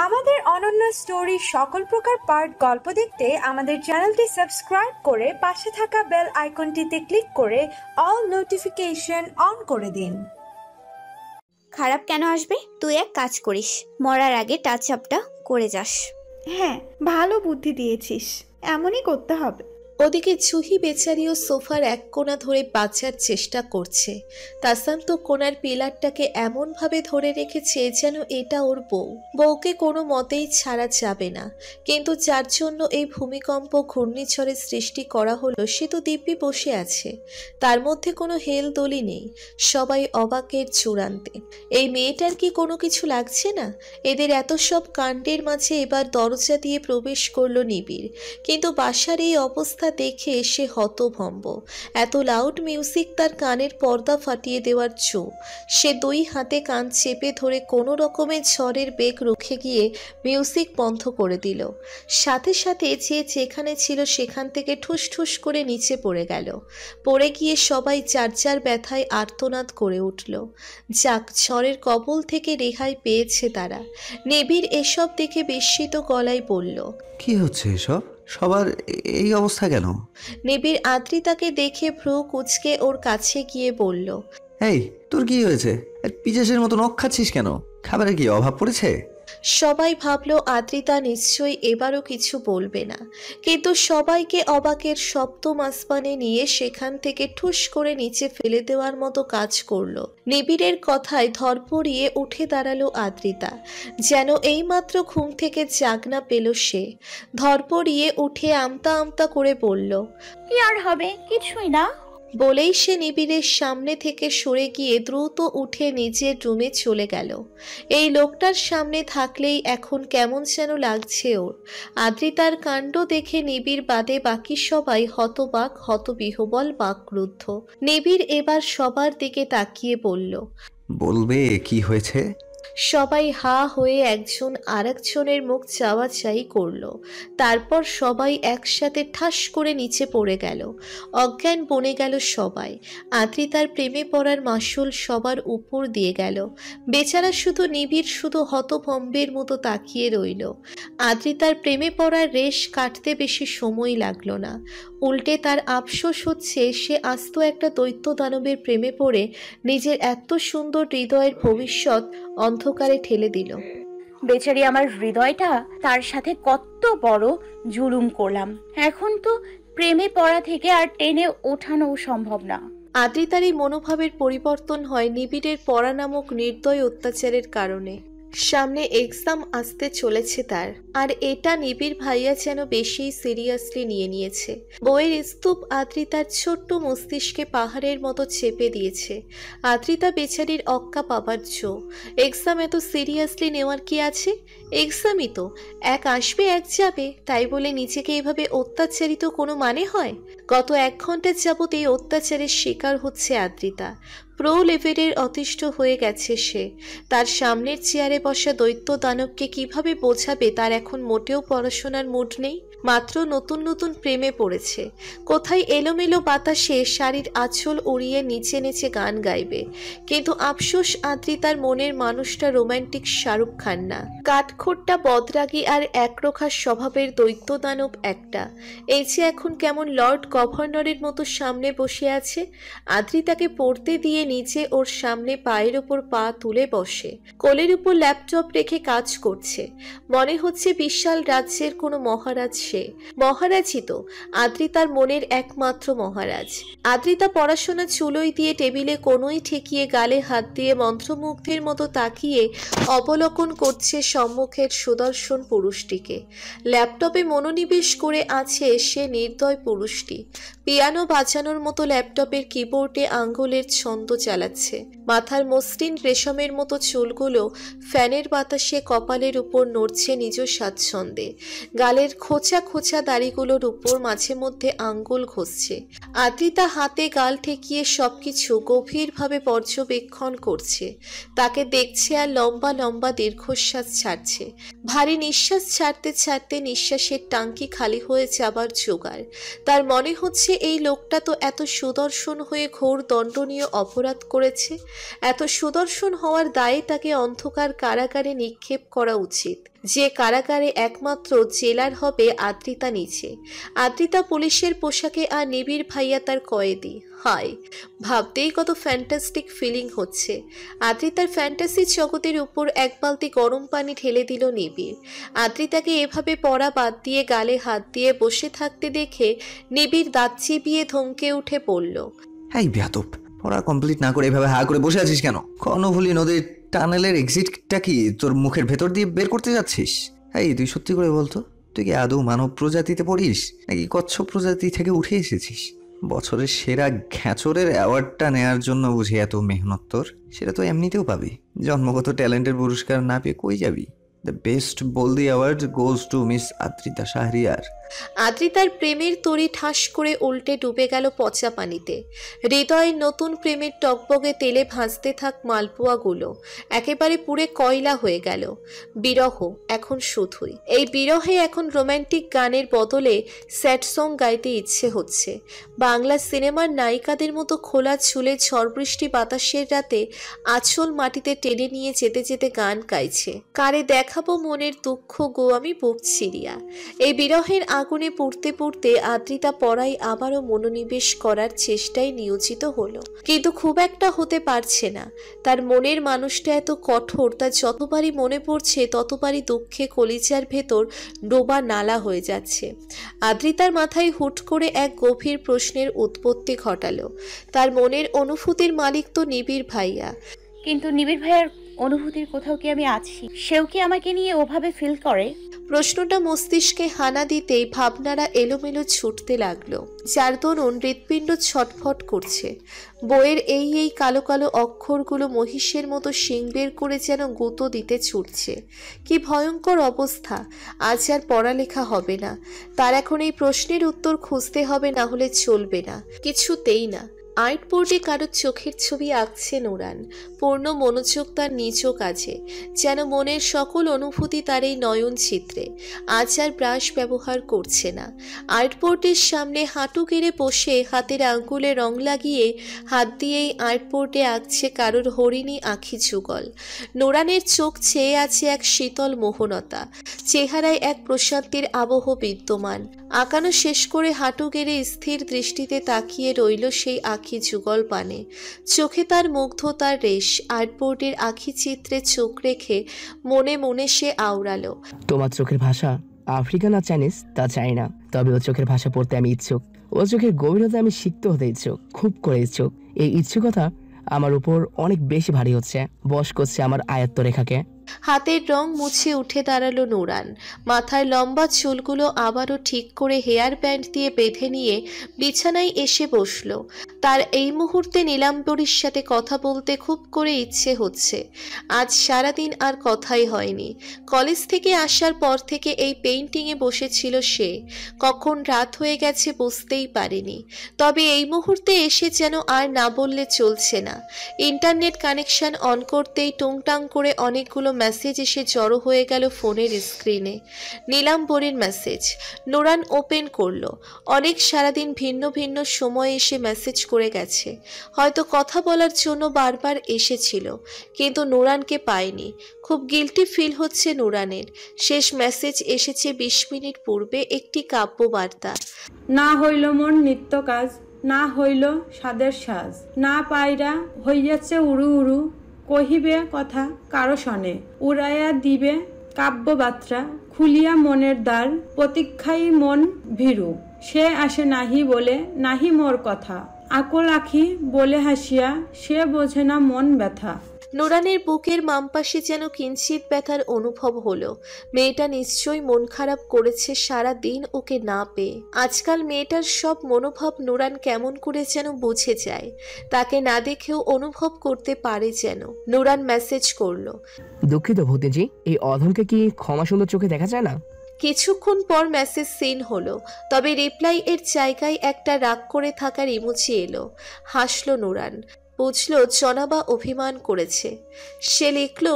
আমাদের অনন্য স্টোরি সকল প্রকার পার্ট গল্প দেখতে আমাদের চ্যানেলটি সাবস্ক্রাইব করে পাশে থাকা বেল আইকনটিতে ক্লিক করে অল নোটিফিকেশন অন করে দিন। খারাপ কেন আসবে? তুই এক কাজ করিস, মরার আগে টাচ আপটা করে যাস। হ্যাঁ, ভালো বুদ্ধি দিয়েছিস, এমনই করতে হবে। ওদিকে জুহি বেচারিও সোফার এক কোণা ধরে বাঁচার চেষ্টা করছে। তাসান তো কোণার পিলারটাকে এমনভাবে ধরে রেখেছে যেন এটা ওর বউকে কোনো মতেই ছাড়া যাবে না। কিন্তু যার জন্য এই ভূমিকম্প ঘূর্ণিঝড়ের সৃষ্টি করা হলো সে তো দিব্যি বসে আছে, তার মধ্যে কোনো হেলদোলই নেই। সবাই অবাকের চূড়ান্তে। এই মেয়েটার কি কোনো কিছু লাগছে না? এদের এত সব কাণ্ডের মাঝে এবার দরজা দিয়ে প্রবেশ করলো নিবিড়, কিন্তু বাসার এই অবস্থা দেখে সে হতভম্ব। এত লাউড মিউজিক তার কানের পর্দা ফাটিয়ে দেওয়ার জো। সে দুই হাতে কান চেপে ধরে কোনো রকমের ঝড়ের বেগ রুখে গিয়ে মিউজিক বন্ধ করে দিল। সাথে সাথে যে যেখানে ছিল সেখান থেকে ঠুস ঠুস করে নিচে পড়ে গেল। পড়ে গিয়ে সবাই যার যার ব্যথায় আর্তনাদ করে উঠল। যাক, ঝড়ের কবল থেকে রেহাই পেয়েছে তারা। নিবিড় এসব দেখে বিস্মিত গলায় বলল, কি হচ্ছে এসব? সবার এই অবস্থা কেন? নিবিড় আদ্রিতাকে দেখে ভ্রু কুঁচকে ওর কাছে গিয়ে বলল, এই, তোর কি হয়েছে? পিজাসের মতো নখ খাচ্ছিস কেন? খাবারের কি অভাব পড়েছে? সবাই ভাবল আদ্রিতা নিশ্চয়ই এবারও কিছু বলবে না, কিন্তু সবাইকে অবাকের সপ্তম আসমানে নিয়ে সেখান থেকে ঠুস করে নিচে ফেলে দেওয়ার মতো কাজ করলো। নিবিড়ের কথায় ধরপড়িয়ে উঠে দাঁড়ালো আদ্রিতা, যেন এইমাত্র ঘুম থেকে জাগনা পেল সে। ধরপড়িয়ে উঠে আমতা আমতা করে বলল, কি আর হবে, কিছুই না। বলেই সে নিবিড়ের সামনে থেকে সরে গিয়ে দ্রুত উঠে নিজের রুমে চলে গেল। এই লোকটার সামনে থাকলেই এখন কেমন যেন লাগছে ওর। আদ্রিতার কাণ্ড দেখে নিবিড় বাদে বাকি সবাই হতবাক, হতবিহ্বল, বাকরুদ্ধ। নিবিড় এবার সবার দিকে তাকিয়ে বলল, বলবে কি হয়েছে? সবাই হা হয়ে একজন আরেকজনের মুখ চাওয়াচাই করলো। তারপর সবাই একসাথে ঠাস করে নিচে পড়ে গেল। অজ্ঞান বনে গেল সবাই। আদ্রিতার প্রেমে পড়ার মাসুল সবার উপর দিয়ে গেল। বেচারা শুধু নিবিড় শুধু হতভম্বের মতো তাকিয়ে রইল। আদ্রিতার প্রেমে পড়ার রেশ কাটতে বেশি সময় লাগলো না। উল্টে তার আফসোস হচ্ছে সে আস্ত একটা দৈত্য দানবের প্রেমে পড়ে নিজের এত সুন্দর হৃদয়ের ভবিষ্যৎ অন্ধকারে ঠেলে দিল। বেচারি আমার হৃদয়টা, তার সাথে কত বড় জুলুম করলাম। এখন তো প্রেমে পড়া থেকে আর টেনে ওঠানো সম্ভব না। আদ্রিতার এই মনোভাবের পরিবর্তন হয় নিবিড়ের পড়া নামক নির্দয় অত্যাচারের কারণে। সামনে এক্সাম আসতে চলেছে তার, আর এটা নিবিড় ভাইয়া যেন বেশি সিরিয়াসলি নিয়ে নিয়েছে। বইয়ের স্তূপ আদ্রিতার ছোট্ট মস্তিষ্কে পাহাড়ের মতো চেপে দিয়েছে। আদ্রিতা বেচারির অক্কা পাবার জো। এক্সাম এত সিরিয়াসলি নেওয়ার কি আছে? এক্সামই তো, এক আসবে এক যাবে, তাই বলে নিজেকে এভাবে অত্যাচারিত কোনো মানে হয়? গত 1 ঘন্টা যাবৎ এই অত্যাচারের শিকার হচ্ছে আদ্রিতা। প্রো লেভেলের অতিষ্ঠ হয়ে গেছে সে। তার সামনের চেয়ারে বসা দৈত্য দানবকে কিভাবে বোঝাবে তার এখন মোটেও পড়াশোনার মুড নেই। মাত্র নতুন নতুন প্রেমে পড়েছে। কোথায় এলোমেলো বাতাসে শাড়ির আঁচল উড়িয়ে নিচে নিচে গান গাইবে। কিন্তু আফসোস আদ্রিতার মনের মানুষটা রোমান্টিক শাহরুখ খান না, কাঠখোট্টা বদরাগী আর একরোখা স্বভাবের দৈত্য দানব একটা। এই যে এখন কেমন লর্ড গভর্নরের মতো সামনে বসে আছে। আদ্রিতাকে পড়তে দিয়ে নিচে ওর সামনে পায়ের ওপর পা তুলে বসে, কোলের উপর ল্যাপটপ রেখে কাজ করছে। মনে হচ্ছে বিশাল রাজ্যের কোনো মহারাজ সে। মহারাজই তো, আদ্রিতার মনের একমাত্র মহারাজ। আদ্রিতা পড়াশোনা চুলোই দিয়ে টেবিলে কোনোই ঠেকিয়ে গালে হাত দিয়ে মন্ত্রমুগ্ধের মতো তাকিয়ে অবলোকন করছে সম্মুখের সুদর্শন পুরুষটিকে। ল্যাপটপে মনোনিবেশ করে আছে সে নির্দয় পুরুষটি। পিয়ানো বাজানোর মতো ল্যাপটপের কিবোর্ডে আঙ্গুলের ছন্দ চালাচ্ছে। মাথার মসৃণ রেশমের মতো চুলগুলো ফ্যানের বাতাসে কপালের উপর নড়ছে নিজ স্বাচ্ছন্দ্যে। গালের খোঁচা খোঁচা খোঁচা দাড়িগুলোর উপর মাঝে মধ্যে আঙ্গুল ঘষছে। আদ্রিতা হাতে গাল ঠেকিয়ে সবকিছু গভীরভাবে পর্যবেক্ষণ করছে। তাকে দেখছে আর লম্বা লম্বা দীর্ঘশ্বাস ছাড়ছে। ভারী নিঃশ্বাস ছাড়তে ছাড়তে নিঃশ্বাসের টাঙ্কি খালি হয়ে যাবার জোগাড়। তার মনে হচ্ছে এই লোকটা তো এত সুদর্শন হয়ে ঘোর দণ্ডনীয় অপরাধ করেছে। এত সুদর্শন হওয়ার দায়ে তাকে অন্ধকার কারাগারে নিক্ষেপ করা উচিত, যে কারাগারে একমাত্র জেলার হবে আদ্রিতা নিচে। আদ্রিতা পুলিশের পোশাকে আর নিবিড় ভাইয়া তার কয়েদি। হায়, ভাবতেই কত ফ্যান্টাস্টিক ফিলিং হচ্ছে। আদ্রিতার ফ্যান্টাসি জগতের উপর এক বালতি গরম পানি ঢেলে দিল নিবিড়। আদ্রিতাকে এভাবে পড়া বাদ দিয়ে গালে হাত দিয়ে বসে থাকতে দেখে নিবিড় দাঁত চিবিয়ে ধমকে উঠে পড়ল, এই বেয়াদব, পড়া কমপ্লিট না করে এভাবে হা করে বসে আছিস কেন? কর্ণফুলী নদীর টানেলের এক্সিটটা কি তোর মুখের ভেতর দিয়ে বের করতে যাচ্ছিস? এই তুই সত্যি করে বলতো, তুই কি আদৌ মানব প্রজাতিতে পড়িস নাকি কচ্ছপ প্রজাতি থেকে উঠে এসেছিস? বছরের সেরা ঘ্যাচরের অ্যাওয়ার্ডটা নেয়ার জন্য বুঝি এত মেহনত তোর? সেটা তো এমনিতেও পাবি। জন্মগত ট্যালেন্টের পুরস্কার না পেয়ে কই যাবি? দ্য বেস্ট বলদি award goes to miss Adrita Shahriar. আদ্রিতার প্রেমের তরি ঠাস করে উল্টে ডুবে গেল পচা পানিতে। হৃদয়ের নতুন প্রেমের টকবগে তেলে ভাজতে থাক মালপোয়াগুলো একেবারে পুড়ে কয়লা হয়ে গেল। বিরহ এখন শুধুই। এই বিরহে এখন রোম্যান্টিক গানের বদলে স্যাড সং গাইতে ইচ্ছে হচ্ছে। বাংলা সিনেমার নায়িকাদের মতো খোলা চুলে ঝড় বৃষ্টি বাতাসের রাতে আঁচল মাটিতে টেনে নিয়ে যেতে যেতে গান গাইছে, কারে দেখাবো মনের দুঃখ গো আমি বুক চিরিয়া। এই বিরহের আগুনে পুড়তে পুড়তে আদ্রিতা পড়ায় আবারও মনোনিবেশ করার চেষ্টায় নিয়োজিত হলো, কিন্তু খুব একটা হতে পারছে না। তার মনের মানুষটা এত কঠোর, তা যতবারই মনে পড়ছে ততবারই দুঃখে কলিজার ভেতর ডোবা নালা হয়ে যাচ্ছে। আদ্রিতার মাথায় হুট করে এক গভীর প্রশ্নের উৎপত্তি ঘটালো। তার মনের অনুভূতির মালিক তো নিবিড় ভাইয়া, কিন্তু নিবিড় ভাইয়ার অনুভূতির কোথাও কি আমি আছি? সেও কি আমাকে নিয়ে ওভাবে ফিল করে? প্রশ্নটা মস্তিষ্কে হানা দিতেই ভাবনারা এলোমেলো ছুটতে লাগলো, যার দরুন হৃৎপিণ্ড ছটফট করছে। বইয়ের এই কালো কালো অক্ষরগুলো মহিষের মতো শিং বের করে যেন গুঁতো দিতে ছুটছে। কি ভয়ঙ্কর অবস্থা! আজ আর পড়ালেখা হবে না। তার এখন এই প্রশ্নের উত্তর খুঁজতে হবে, না হলে চলবে না, কিছুতেই না। আর্ট বোর্ডে কারোর চোখের ছবি আঁকছে নুরান, পূর্ণ মনোযোগ তার নিজ কাজে, যেন মনের সকল অনুভূতি তার এই নয়ন চিত্রে। আজ আর ব্রাশ ব্যবহার করছে না। আর্ট বোর্ডের সামনে হাঁটু গেড়ে বসে হাতের আঙ্গুলে রং লাগিয়ে হাত দিয়েই আর্ট বোর্ডে আঁকছে কারোর হরিণী আঁখি যুগল। নুরানের চোখ চেয়ে আছে এক শীতল মোহনতা, চেহারায় এক প্রশান্তির আবহ বিদ্যমান। আঁকানো শেষ করে হাঁটু গেড়ে স্থির দৃষ্টিতে তাকিয়ে রইল সেই আঁখি যুগল পানে। চোখে তার মুগ্ধতার রেশ। আর্টবোর্ডের আঁখি চিত্রে চোখ রেখে মনে মনে সে আওড়ালো, তোমার চোখের ভাষা আফ্রিকান আর চাইনিজ তা চাই না, তবে ও চোখের ভাষা পড়তে আমি ইচ্ছুক। ও চোখের গভীরতা আমি শিখতে হতে ইচ্ছুক, খুব করে ইচ্ছুক। এই ইচ্ছুকতা আমার উপর অনেক বেশি ভারী হচ্ছে, বশ করছে আমার আয়ত্ত রেখাকে। হাতের রং মুছে উঠে দাঁড়ালো নুরান। মাথার লম্বা চুলগুলো আবারও ঠিক করে হেয়ার ব্যান্ড দিয়ে বেঁধে নিয়ে বিছানায় এসে বসল। তার এই মুহূর্তে নীলাম্বরীর সাথে কথা বলতে খুব করে ইচ্ছে হচ্ছে। আজ সারাদিন আর কথাই হয়নি। কলেজ থেকে আসার পর থেকে এই পেইন্টিংয়ে বসেছিল সে। কখন রাত হয়ে গেছে বুঝতেই পারেনি। তবে এই মুহূর্তে এসে যেন আর না বললে চলছে না। ইন্টারনেট কানেকশন অন করতেই টুংটাং করে অনেকগুলো মেসেজ এসে জড়ো হয়ে গেল ফোনের স্ক্রিনে। নীলাম্বরীর মেসেজ। নুরান ওপেন করলো। অনেক সারাদিন ভিন্ন ভিন্ন সময়ে এসে মেসেজ করে গেছে। হয়তো কথা বলার জন্য বারবার এসেছিল, কিন্তু নুরানকে পায়নি। খুব গিল্টি ফিল হচ্ছে নুরানের। শেষ মেসেজ এসেছে 20 মিনিট পূর্বে, একটি কাব্য বার্তা। না হইল মন নিত্য কাজ, না হইল সাদের সাজ, না পায়রা হইয়াছে উড়ু উড়ু, কহিবে কথা কারো শনে, উড়াইয়া দিবে কাব্যবাত্রা, খুলিয়া মনের দ্বার, প্রতীক্ষাই মন ভীরু, সে আসে নাহি বলে নাহি মোর কথা, আকল আখি বলে হাসিয়া, সে বোঝে না মন ব্যথা। নুরানের বুকের মামপাশে যেন কিঞ্চিত ব্যথার অনুভব হলো। মেয়েটা নিশ্চয়ই মন খারাপ করেছে সারা দিন ওকে না পেয়ে। আজকাল মেয়েটার সব মনোভাব নুরান কেমন করে যেন বুঝে যায়। তাকে না দেখেও অনুভব করতে পারে যেন। নুরান মেসেজ করলো, দুঃখিত ভূতিজি, এই অধমকে কি ক্ষমা সুন্দর চোখে দেখা যায় না? কিছুক্ষণ পর মেসেজ সিন হলো, তবে রিপ্লাই এর জায়গায় একটা রাগ করে থাকার ইমোজি এলো। হাসলো নুরান, বুঝলো জনাবা অভিমান করেছে। সে লিখলো,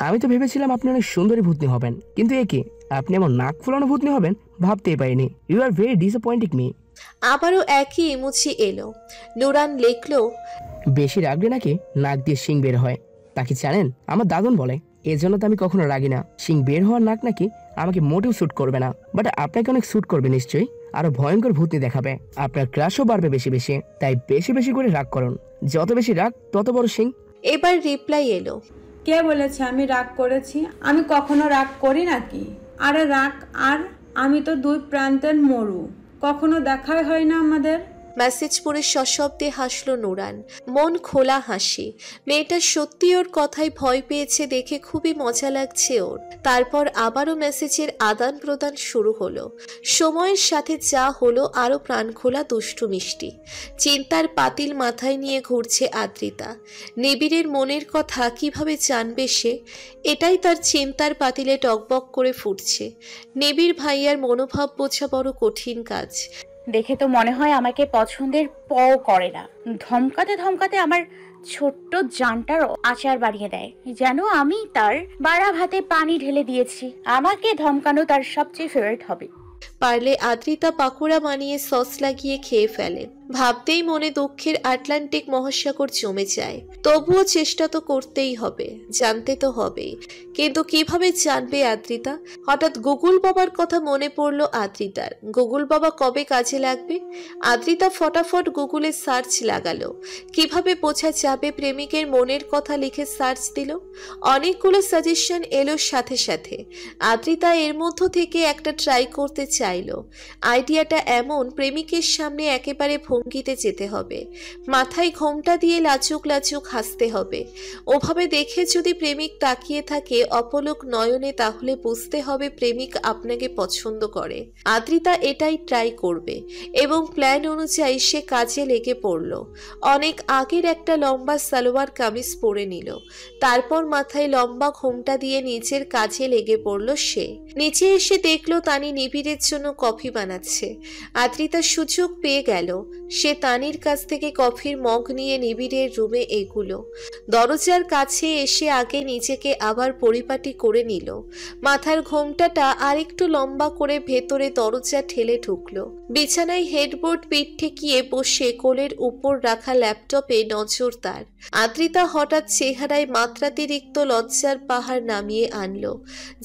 আমি তো ভেবেছিলাম আপনি অনেক সুন্দরী ভূতনি হবেন, কিন্তু একে আপনি এমন নাক ফুলানো ভূতনি হবেন ভাবতেই পারিনি। You are very disappointing me. আবারও একই ইমোজি এলো। নুরান লিখলো, বেশি রাগলে নাকি নাক দিয়ে শিং বের হয়, তা কি জানেন? আমার দাদুন বলে, এজন্য তো আমি কখনো রাগি না। শিং বের হওয়ার নাক নাকি আমাকে মোটেও স্যুট করবে না, বাট আপনাকে অনেক স্যুট করবে নিশ্চয়ই। আরো ভয়ঙ্কর ভূতনি দেখাবে, আপনার ক্রাশও বাড়বে বেশি বেশি। তাই বেশি বেশি করে রাগ করুন, যত বেশি রাগ তত বড় শিং। এবার রিপ্লাই এলো, কে বলেছে আমি রাগ করেছি? আমি কখনো রাগ করি নাকি? আরে রাগ আর আমি তো দুই প্রান্তের মরু, কখনো দেখাই হয় না আমাদের। মেসেজ পড়ে সশব্দে হাসলো নুরান, মন খোলা হাসি। মেয়েটা সত্যি ওর কথায় ভয় পেয়েছে দেখে খুবই মজা লাগছে ওর। তারপর আবারও মেসেজের আদান প্রদান শুরু হলো। সময়ের সাথে যা হলো আরো প্রাণখোলা দুষ্টু মিষ্টি। চিন্তার পাতিল মাথায় নিয়ে ঘুরছে আদ্রিতা। নিবিড়ের মনের কথা কিভাবে জানবে সে? এটাই তার চিন্তার পাতিলে টকবক করে ফুটছে। নিবিড় ভাইয়ার মনোভাব বোঝা বড় কঠিন কাজ। দেখে তো মনে হয় আমাকে পছন্দের পও করে না। ধমকাতে ধমকাতে আমার ছোট্ট জানটার আচার বাড়িয়ে দেয়, যেন আমি তার বাড়া ভাতে পানি ঢেলে দিয়েছি। আমাকে ধমকানো তার সবচেয়ে ফেভারিট হবে। পারলে আদ্রিতা পাকোড়া বানিয়ে সস লাগিয়ে খেয়ে ফেলে। ভাবতেই মনে দুঃখের আটলান্টিক মহাসাগর জমে যায়। তবুও চেষ্টা তো করতেই হবে, জানতে তো হবেই। কিন্তু কিভাবে জানবে আদ্রিতা? হঠাৎ গুগল বাবার কথা মনে পড়লো আদ্রিতার। গুগল বাবা কবে কাজে লাগবে? আদ্রিতা ফটাফট গুগলে সার্চ লাগালো। কিভাবে বোঝা যাবে প্রেমিকের মনের কথা লিখে সার্চ দিল। অনেকগুলো সাজেশন এলো সাথে সাথে। আদ্রিতা এর মধ্য থেকে একটা ট্রাই করতে চাইলো। আইডিয়াটা এমন, প্রেমিকের সামনে একেবারে ভঙ্গিতে যেতে হবে, মাথায় ঘোমটা দিয়ে লাচুক লাচুক হাসতে হবে। ওভাবে দেখে যদি প্রেমিক তাকিয়ে থাকে অপলক নয়নে, তাহলে বুঝতে হবে প্রেমিক আপনাকে পছন্দ করে। আদ্রিতা এটাই ট্রাই করবে এবং প্ল্যান অনুযায়ী সে কাজে লেগে পড়ল। অনেক আগের একটা লম্বা সালোয়ার কামিজ পরে নিল। তারপর মাথায় লম্বা ঘোমটা দিয়ে নিজের কাজে লেগে পড়ল সে। নিচে এসে দেখলো তানি নিবিড়ের জন্য কফি বানাচ্ছে। আদ্রিতা সুযোগ পেয়ে গেল। সে তানির কাছ থেকে কফির মগ নিয়ে নিবিড়ের রুমে এগুলো। দরজার কাছে এসে আগে নিজেকে আবার পরিপাটি করে নিল। মাথার ঘোমটাটা আরেকটু লম্বা করে ভেতরে দরজা ঠেলে ঢুকলো। বিছানায় হেডবোর্ড পিঠ ঠেকিয়ে বসে কোলের উপর রাখা ল্যাপটপে নজর তার। আদ্রিতা হঠাৎ চেহারায় মাত্রাতিরিক্ত লজ্জার পাহাড় নামিয়ে আনলো,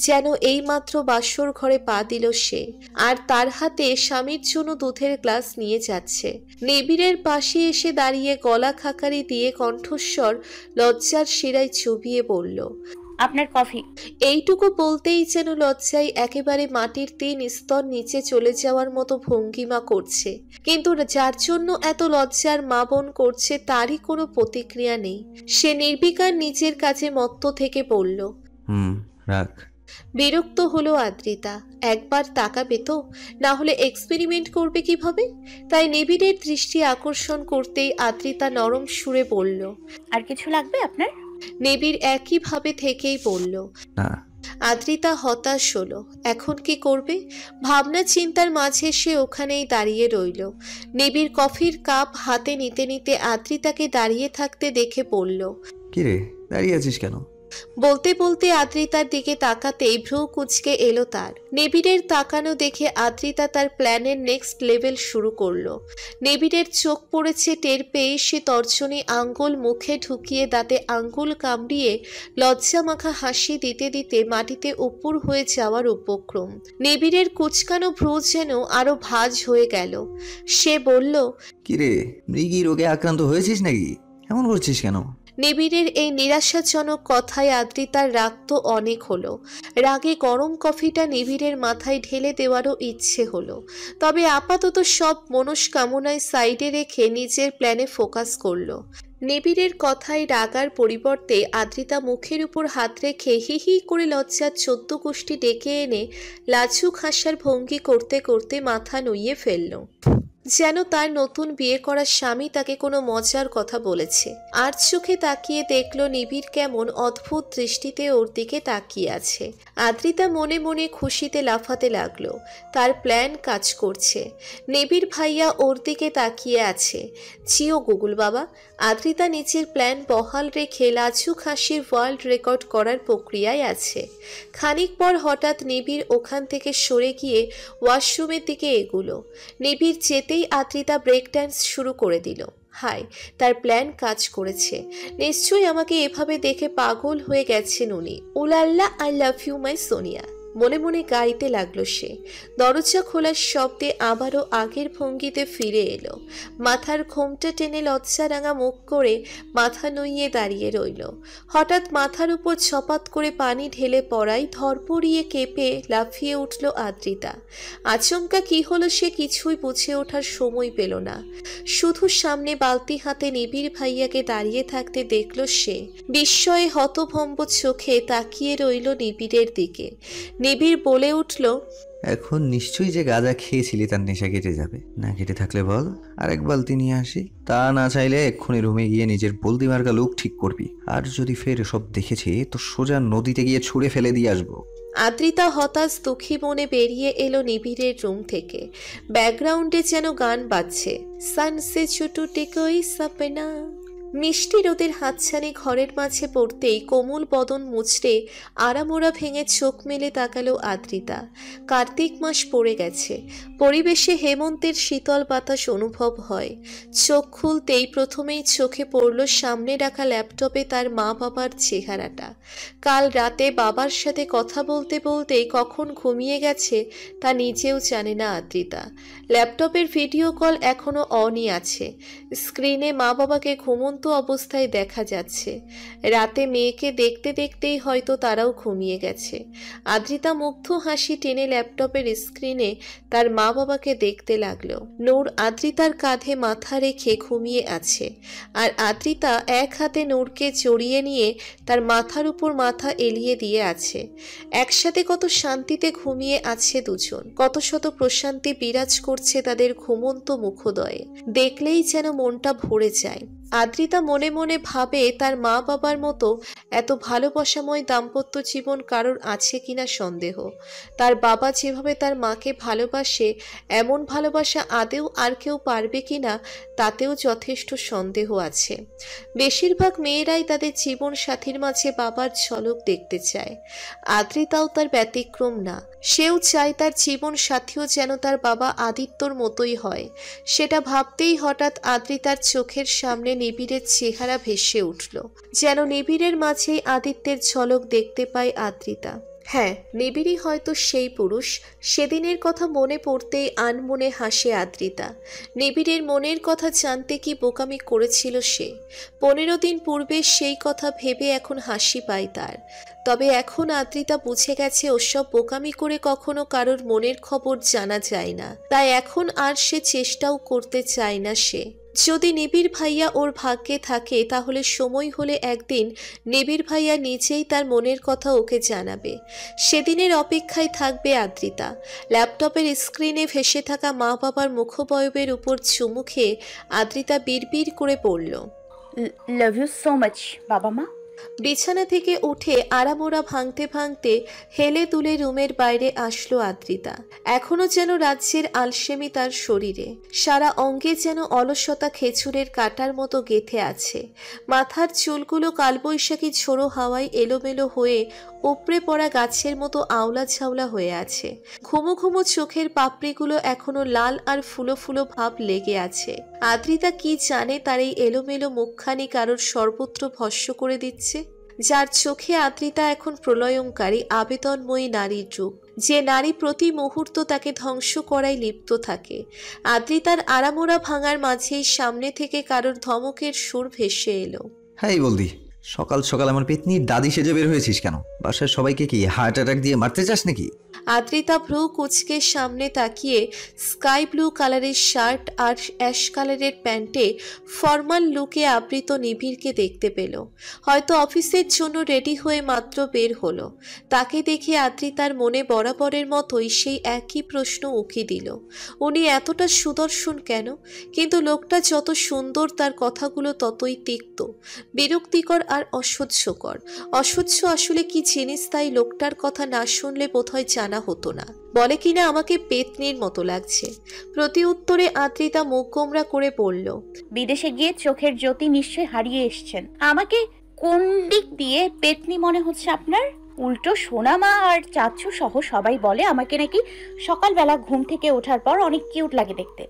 যেন এইমাত্র বাসর ঘরে পা দিল সে। আর তার হাতে স্বামীর জন্য দুধের গ্লাস নিয়ে যাচ্ছে। নিবিড়ের পাশে এসে দাঁড়িয়ে গলা খাকারি দিয়ে কণ্ঠস্বর লজ্জার শিরায় চুবিয়ে বলল, আপনার কফি। এইটুকু বলতেই যেন লজ্জায় একেবারে মাটির 3 স্তর নিচে চলে যাওয়ার মতো ভঙ্গিমা করছে। কিন্তু যার জন্য এত লজ্জার মা বোন করছে তারই কোনো প্রতিক্রিয়া নেই। সে নির্বিকার নিজের কাছে মত্ত থেকে বলল, রাখ। বিরক্ত হলো আদ্রিতা। একবার তাকাবে তো, না হলে এক্সপেরিমেন্ট করবে কিভাবে? তাই নিবিড়ের দৃষ্টি আকর্ষণ করতেই আদ্রিতা নরম সুরে বলল, আর কিছু লাগবে আপনার? নিবিড় একইভাবে থেকেই বলল, না। আদ্রিতা হতাশ হলো। এখন কি করবে? ভাবনা চিন্তার মাঝে সে ওখানেই দাঁড়িয়ে রইল। নিবিড় কফির কাপ হাতে নিতে নিতে আদ্রিতাকে দাঁড়িয়ে থাকতে দেখে বলল, কিরে দাঁড়িয়ে আছিস কেন? বলতে বলতে আদ্রিতার দিকে তাকাতেই ভ্রু কুঁচকে এলো তার। নিবিড়ের তাকানো দেখে আদ্রিতা তার প্ল্যানের নেক্সট লেভেল শুরু করলো। নিবিড়ের চোখ পড়েছে টের পেয়ে সে তর্জনী আঙ্গুল মুখে ঢুকিয়ে দাঁতে আঙ্গুল কামড়িয়ে লজ্জা মাখা হাসি দিতে দিতে মাটিতে উপর হয়ে যাওয়ার উপক্রম। নিবিড়ের কুচকানো ভ্রু যেন আরো ভাঁজ হয়ে গেল। সে বলল, কিরে মৃগী রোগে আক্রান্ত হয়েছিস নাকি? এমন করছিস কেন? নিবিড়ের এই নিরাশাজনক কথায় আদ্রিতার রাগ তো অনেক হলো। রাগে গরম কফিটা নিবিড়ের মাথায় ঢেলে দেওয়ারও ইচ্ছে হলো। তবে আপাতত সব মনস্কামনায় সাইডে রেখে নিজের প্ল্যানে ফোকাস করলো। নিবিড়ের কথায় রাগার পরিবর্তে আদ্রিতা মুখের উপর হাত রেখে হি হি করে লজ্জার 14 গোষ্ঠী ডেকে এনে লাজুক হাসার ভঙ্গি করতে করতে মাথা নুইয়ে ফেলল। যেন তার নতুন বিয়ে করা স্বামী তাকে কোনো মজার কথা বলেছে। আর চোখে তাকিয়ে দেখলো নিবিড় কেমন অদ্ভুত দৃষ্টিতে ওর দিকে তাকিয়ে আছে। আদ্রিতা মনে মনে খুশিতে লাফাতে লাগলো। তার প্ল্যান কাজ করছে। নিবিড় ভাইয়া ওর দিকে তাকিয়ে আছে। জিও গুগল বাবা। আদ্রিতা নিচের প্ল্যান বহাল রেখে লাজুক হাসির ওয়ার্ল্ড রেকর্ড করার প্রক্রিয়ায় আছে। খানিক পর হঠাৎ নিবিড় ওখান থেকে সরে গিয়ে ওয়াশরুমের দিকে এগুলো। নিবিড় যেতেই আদ্রিতা ব্রেক ড্যান্স শুরু করে দিল। হাই, তার প্ল্যান কাজ করেছে। নিশ্চয়ই আমাকে এভাবে দেখে পাগল হয়ে গেছেন উনি। উলাল্লা, I love you my Sonia মনে মনে গাইতে লাগলো সে। দরজা খোলার শব্দে আবারও আগের ভঙ্গিতে ফিরে এলো। মাথার ঘোমটা টেনে লজ্জারাঙা মুখ করে মাথা নুইয়ে দাঁড়িয়ে রইল। হঠাৎ মাথার উপর ছপাত করে পানি ঢেলে পড়ায় ধরপড়িয়ে কেঁপে লাফিয়ে উঠল আদ্রিতা। আচমকা কি হলো সে কিছুই বুঝে ওঠার সময় পেল না। শুধু সামনে বালতি হাতে নিবিড় ভাইয়াকে দাঁড়িয়ে থাকতে দেখল সে। বিস্ময়ে হতভম্ব চোখে তাকিয়ে রইল নিবিড়ের দিকে। নিবিড় বলে উঠল, এখন নিশ্চয়ই যে গাঁজা খেয়েছিলি তার নেশা কেটে যাবে। না কেটে থাকলে বল, আরেক বালতি নিয়ে আসি। তা না চাইলে এক্ষুনি রুমে গিয়ে নিজের বলদি মার্কা লুক ঠিক করবি। আর যদি ফের সব দেখেছি তো সোজা নদীতে গিয়ে ছুঁড়ে ফেলে দিয়ে আসবো। আদ্রিতা হতাশ দুঃখী মনে বেরিয়ে এলো নিবিড়ের রুম থেকে। ব্যাকগ্রাউন্ডে যেন গান বাজছে, সানসে ছুটুটে কই সাপনা। মিষ্টি রোদের হাতছানি ঘরের মাঝে পড়তেই কোমল বদন মুচড়ে আড়ামোড়া ভেঙে চোখ মেলে তাকালো আদ্রিতা। কার্তিক মাস পড়ে গেছে। পরিবেশে হেমন্তের শীতল বাতাস অনুভব হয়। চোখ খুলতেই প্রথমেই চোখে পড়ল সামনে রাখা ল্যাপটপে তার মা বাবার চেহারাটা। কাল রাতে বাবার সাথে কথা বলতে বলতেই কখন ঘুমিয়ে গেছে তা নিজেও জানে না আদ্রিতা। ল্যাপটপের ভিডিও কল এখনো অনই আছে। স্ক্রিনে মা বাবাকে ঘুমন্ত অবস্থায় দেখা যাচ্ছে। রাতে মেয়েকে দেখতে দেখতেই হয়তো তারাও ঘুমিয়ে গেছে। আদ্রিতা মুগ্ধ হাসি টেনে ল্যাপটপের স্ক্রিনে তার মা বাবাকে দেখতে লাগলো। নূর আদ্রিতার কাঁধে মাথা রেখে ঘুমিয়ে আছে, আর আদ্রিতা এক হাতে নূরকে জড়িয়ে নিয়ে তার মাথার উপর মাথা এলিয়ে দিয়ে আছে। একসাথে কত শান্তিতে ঘুমিয়ে আছে দুজন। কত শত প্রশান্তি বিরাজ করছে তাদের ঘুমন্ত মুখোদয়ে। দেখলেই যেন মনটা ভরে যায়। আদ্রিতা মনে মনে ভাবে তার মা বাবার মতো এত ভালোবাসাময় দাম্পত্য জীবন কারোর আছে কিনা সন্দেহ। তার বাবা যেভাবে তার মাকে ভালোবাসে এমন ভালোবাসা আদেও আর কেউ পারবে কিনা তাতেও যথেষ্ট সন্দেহ আছে। বেশিরভাগ মেয়েরাই তাদের জীবন সাথীর মাঝে বাবার ঝলক দেখতে চায়। আদ্রিতাও তার ব্যতিক্রম না। সেও চায় তার জীবন সাথীও যেন তার বাবা আদিত্যর মতোই হয়। সেটা ভাবতেই হঠাৎ আদ্রিতার চোখের সামনে নিবিড়ের চেহারা ভেসে উঠল। যেন নিবিড়ের মাঝেই আদিত্যের ঝলক দেখতে পায় আদ্রিতা। হ্যাঁ, নিবিড়ই হয়তো সেই পুরুষ। সেদিনের কথা মনে পড়তেই আনমনে হাসে আদ্রিতা। নিবিড়ের মনের কথা জানতে কি বোকামি করেছিল সে। 15 দিন পূর্বে সেই কথা ভেবে এখন হাসি পায় তার। তবে এখন আদ্রিতা বুঝে গেছে ওসব বোকামি করে কখনো কারোর মনের খবর জানা যায় না। তাই এখন আর সে চেষ্টাও করতে চায় না সে। যদি নিবিড় ভাইয়া ওর ভাগ্যে থাকে তাহলে সময় হলে একদিন নিবিড় ভাইয়া নিজেই তার মনের কথা ওকে জানাবে। সেদিনের অপেক্ষায় থাকবে আদ্রিতা। ল্যাপটপের স্ক্রিনে ভেসে থাকা মা বাবার মুখবয়বের উপর চুমু খেয়ে আদ্রিতা বিড়বিড় করে পড়ল, লাভ ইউ সো মাচ বাবা মা। বিছানা থেকে উঠে আড়ামোড়া ভাঙতে ভাঙতে হেলে দুলে রুমের বাইরে আসলো আদ্রিতা। এখনো যেন রাজ্যের আলসেমি তার শরীরে। সারা অঙ্গে যেন অলসতা খেজুরের কাটার মতো গেঁথে আছে। মাথার চুলগুলো কালবৈশাখী ঝোড়ো হাওয়ায় এলোমেলো হয়ে উপড়ে পড়া গাছের মতো আওলা ঝাওলা হয়ে আছে। ঘুমো ঘুমো চোখের পাপড়িগুলো এখনো লাল আর ফুলো ফুলো ভাব লেগে আছে। আদ্রিতা কি জানে তার এই এলোমেলো মুখখানি কারোর সর্বত্র ভস্ম করে দিচ্ছে। যার চোখে আদ্রিতা এখন প্রলয়ঙ্কারী আবেদনময়ী নারীর রূপ, যে নারী প্রতি মুহূর্ত তাকে ধ্বংস করায় লিপ্ত থাকে। আদ্রিতার আড়ামোড়া ভাঙার মাঝেই সামনে থেকে কারোর ধমকের সুর ভেসে এলো, হাই বলদি, সকাল সকাল আমার পেতনির দাদি সেজে বের হয়েছিস কেন? বাসার সবাইকে কি হার্ট অ্যাটাক দিয়ে মারতে চাস নাকি? আদ্রিতা ভ্রু কুচকে সামনে তাকিয়ে স্কাই ব্লু কালারের শার্ট আর অ্যাশ কালারের প্যান্টে ফর্মাল লুকে আবৃত নিবিড়কে দেখতে পেল। হয়তো অফিসের জন্য রেডি হয়ে মাত্র বের হলো। তাকে দেখে আদ্রিতার মনে বরাবরের মতোই সেই একই প্রশ্ন উকি দিল, উনি এতটা সুদর্শন কেন? কিন্তু লোকটা যত সুন্দর তার কথাগুলো ততই তিক্ত, বিরক্তিকর আর অসহ্যকর। অসহ্য আসলে কি জিনিস তাই লোকটার কথা না শুনলে বোধহয় জানা হতো না। বলে কিনা আমাকে পেতনির মতো লাগছে। প্রতি উত্তরে আদ্রিতা মুখ গোমরা করে বলল, বিদেশে গিয়ে চোখের জ্যোতি নিশ্চয় হারিয়ে এসছেন। আমাকে কোন দিক দিয়ে পেতনি মনে হচ্ছে আপনার? উল্টো সোনামা আর চাচ্ছু সহ সবাই বলে আমাকে নাকি সকালবেলা ঘুম থেকে ওঠার পর অনেক কিউট লাগে দেখতে।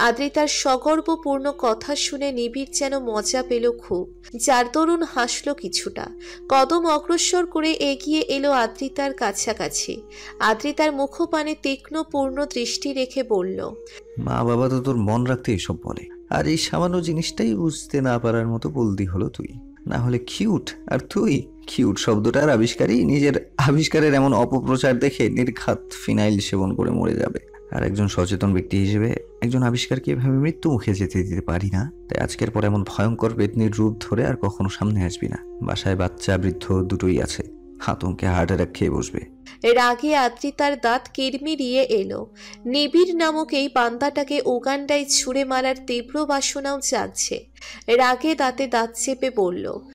আদ্রিতার সগর্বপূর্ণ কথা শুনে নিবিড় যেন মজা পেল খুব, যার দরুন হাসলো কিছুটা। কদম অগ্রসর করে এগিয়ে এলো আদ্রিতার কাছাকাছি। আদ্রিতার মুখপানে তীক্ষ্ণ পূর্ণ দৃষ্টি রেখে বলল, মা বাবা তো তোর মন রাখতে এসব বলে, আর এই সামান্য জিনিসটাই বুঝতে না পারার মতো বলদি হলো তুই। না হলে কিউট, আর তুই কিউট শব্দটার আবিষ্কারই নিজের আবিষ্কারের এমন অপপ্রচার দেখে নির্ঘাত ফিনাইল সেবন করে মরে যাবে। আর একজন সচেতন ব্যক্তি হিসেবে একজন আবিষ্কারকে এভাবে মৃত্যু মুখে যেতে দিতে পারি না। তাই আজকের পর এমন ভয়ঙ্কর পেতনির রূপ ধরে আর কখনো সামনে আসবি না। বাসায় বাচ্চা বৃদ্ধ দুটোই আছে, আতঙ্কে হার্ট অ্যাটাক খেয়ে বসবে। রাগে আদ্রিতার দাঁত কিরমিরিয়ে এলো। নিবিড় নামক এই বান্দাটাকে উগান্ডায় ছুঁড়ে মারার তীব্র বাসনাও জাগছে। রাগে দাঁতে দাঁত চেপে বলল,